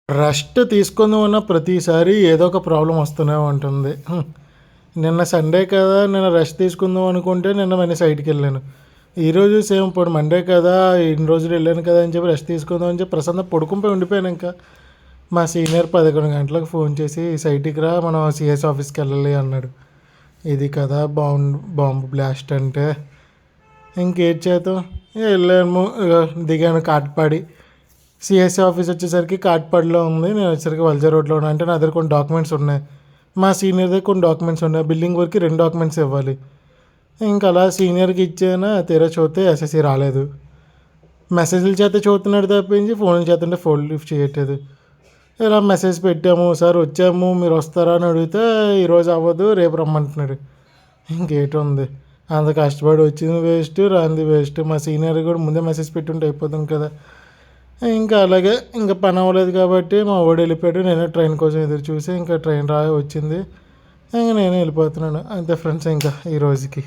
Rest తీసుకుందామన్న ప్రతిసారి ఏదో ఒక ప్రాబ్లమ్ వస్తూనే ఉంటుంది. నిన్న సండే కదా! నిన్న రెస్ట్ తీసుకుందాం అనుకుంటే నిన్న మళ్ళీ సైట్‌కెళ్ళాను. ఈరోజు సేమ్ ఇప్పుడు మండే కదా! ఇన్ని రోజులు వెళ్ళాను కదా! అని చెప్పి రెస్ట్ తీసుకుందాం అని చెప్పి ప్రశాంతంగా పడుకొని ఉండిపోయాను ఇంకా. మా సీనియర్ 11 గంటలకు ఫోన్ చేసి "సైట్‌కి రా మనం సీఎస్ ఆఫీస్‌కి వెళ్ళాలి" అన్నాడు. ఇది కదా బాంబ్ బ్లాస్ట్ అంటే. ఇంకేటి చేద్దాం వెళ్ళాము. దిగాను కాట్పాడి. సిఎస్సి ఆఫీస్ వచ్చేసరికి కాట్పాడిలో ఉంది. నేను వచ్చేసరికి వల్జర్ రోడ్లో ఉన్నా. అంటే నా దగ్గర కొన్ని డాక్యుమెంట్స్ ఉన్నాయి. మా సీనియర్ దగ్గర కొన్ని డాక్యుమెంట్స్ ఉన్నాయి. బిల్డింగ్ వరకు 2 డాక్యుమెంట్స్ ఇవ్వాలి. ఇంకా అలా సీనియర్కి ఇచ్చాను. తీరా చూస్తే ఎస్ఎస్సి రాలేదు. మెసేజ్ల చేత చూస్తున్నాడు తప్పించి ఫోన్ల చేతుంటే ఫోన్ లిఫ్ట్ చేయట్లేదు. ఇలా మెసేజ్ పెట్టాము, సార్ వచ్చాము మీరు వస్తారా అని అడిగితే ఈరోజు అవ్వదు రేపు రమ్మంటున్నాడు. ఇంకేటి ఉంది, అంత కష్టపడి వచ్చింది వేస్ట్, రాంది వేస్ట్. మా సీనియర్ కూడా ముందే మెసేజ్ పెట్టుంటే అయిపోతుంది కదా. ఇంకా అలాగే ఇంకా పని అవ్వలేదు కాబట్టి మా వాడు వెళ్ళిపోయాడు. నేను ట్రైన్ కోసం ఎదురు చూసి ఇంకా ట్రైన్ వచ్చింది. ఇంకా నేను వెళ్ళిపోతున్నాను అంతే ఫ్రెండ్స్ ఇంకా ఈ రోజుకి.